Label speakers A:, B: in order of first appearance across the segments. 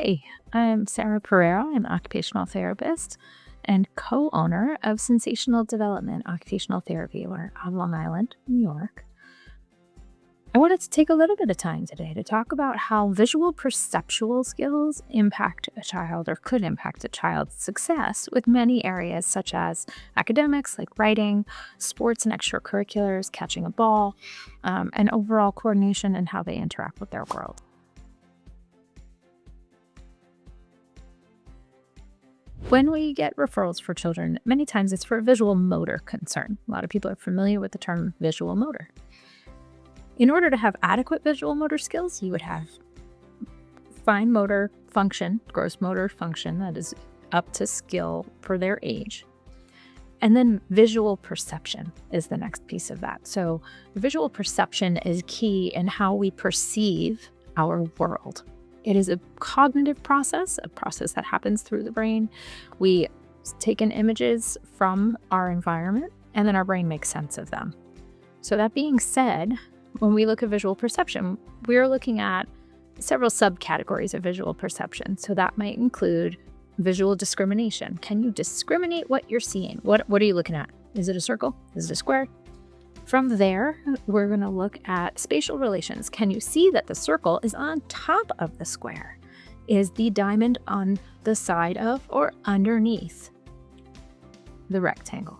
A: Hi, I'm Sarah Pereira. I'm an occupational therapist and co-owner of Sensational Development Occupational Therapy. We're on Long Island, New York. I wanted to take a little bit of time today to talk about how visual perceptual skills impact a child or could impact a child's success with many areas such as academics like writing, sports and extracurriculars, catching a ball, and overall coordination and how they interact with their world. When we get referrals for children, many times it's for a visual motor concern. A lot of people are familiar with the term visual motor. In order to have adequate visual motor skills, you would have fine motor function, gross motor function that is up to skill for their age. And then visual perception is the next piece of that. So visual perception is key in how we perceive our world. It is a cognitive process, a process that happens through the brain. We take in images from our environment, and then our brain makes sense of them. So that being said, when we look at visual perception, we're looking at several subcategories of visual perception. So that might include visual discrimination. Can you discriminate what you're seeing? What are you looking at? Is it a circle? Is it a square? From there, we're going to look at spatial relations. Can you see that the circle is on top of the square? Is the diamond on the side of or underneath the rectangle?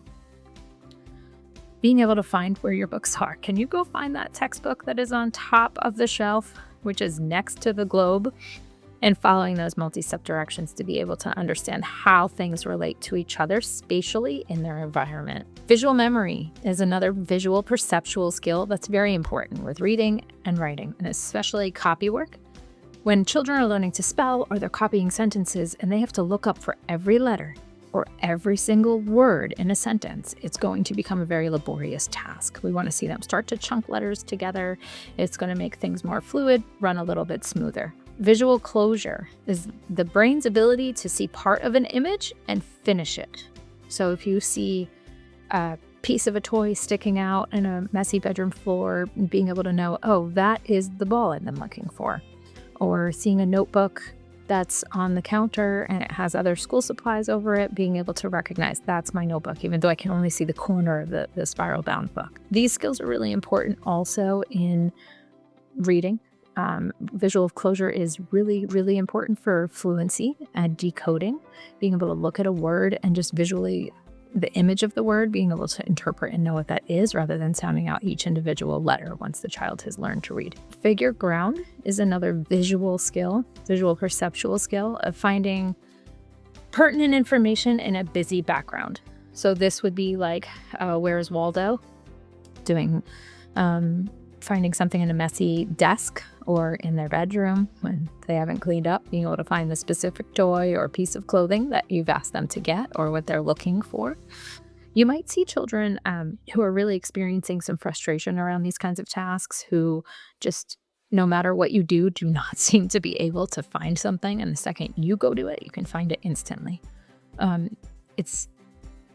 A: Being able to find where your books are. Can you go find that textbook that is on top of the shelf, which is next to the globe, and following those multi-step directions to be able to understand how things relate to each other spatially in their environment. Visual memory is another visual perceptual skill that's very important with reading and writing, and especially copy work. When children are learning to spell or they're copying sentences and they have to look up for every letter or every single word in a sentence, it's going to become a very laborious task. We want to see them start to chunk letters together. It's going to make things more fluid, run a little bit smoother. Visual closure is the brain's ability to see part of an image and finish it. So if you see a piece of a toy sticking out in a messy bedroom floor, being able to know, oh, that is the ball I've been looking for. Or seeing a notebook that's on the counter and it has other school supplies over it, being able to recognize that's my notebook, even though I can only see the corner of the spiral bound book. These skills are really important also in reading. Visual closure is really, really important for fluency and decoding, being able to look at a word and just visually the image of the word, being able to interpret and know what that is rather than sounding out each individual letter once the child has learned to read. Figure ground is another visual skill, visual perceptual skill of finding pertinent information in a busy background. So this would be like, where's Waldo? Finding something in a messy desk or in their bedroom when they haven't cleaned up, being able to find the specific toy or piece of clothing that you've asked them to get or what they're looking for. You might see children who are really experiencing some frustration around these kinds of tasks, who just, no matter what you do not seem to be able to find something. And the second you go do it, you can find it instantly. It's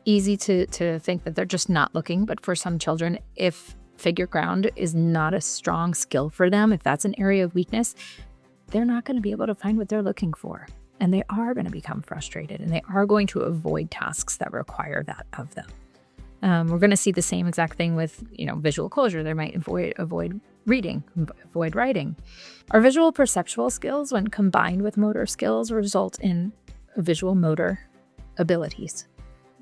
A: easy to think that they're just not looking, but for some children, if figure ground is not a strong skill for them, if that's an area of weakness, they're not going to be able to find what they're looking for. And they are going to become frustrated and they are going to avoid tasks that require that of them. We're going to see the same exact thing with, visual closure. They might avoid reading, avoid writing. Our visual perceptual skills, when combined with motor skills, result in visual motor abilities.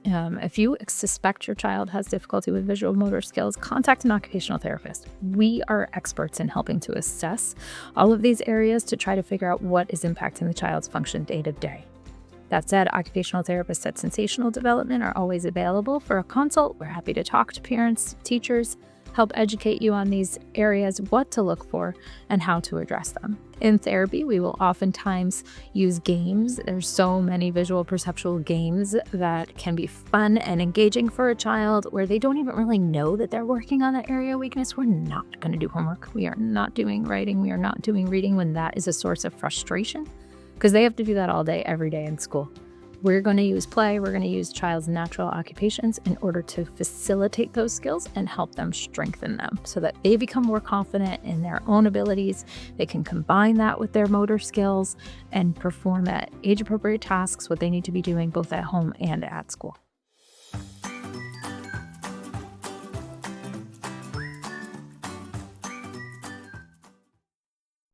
A: If you suspect your child has difficulty with visual motor skills, contact an occupational therapist. We are experts in helping to assess all of these areas to try to figure out what is impacting the child's function day to day. That said, occupational therapists at Sensational Development are always available for a consult. We're happy to talk to parents, teachers, help educate you on these areas, what to look for, and how to address them. In therapy, we will oftentimes use games. There's so many visual perceptual games that can be fun and engaging for a child where they don't even really know that they're working on that area of weakness. We're not going to do homework. We are not doing writing. We are not doing reading when that is a source of frustration, because they have to do that all day, every day in school. We're going to use play, we're going to use child's natural occupations in order to facilitate those skills and help them strengthen them so that they become more confident in their own abilities. They can combine that with their motor skills and perform at age-appropriate tasks, what they need to be doing both at home and at school.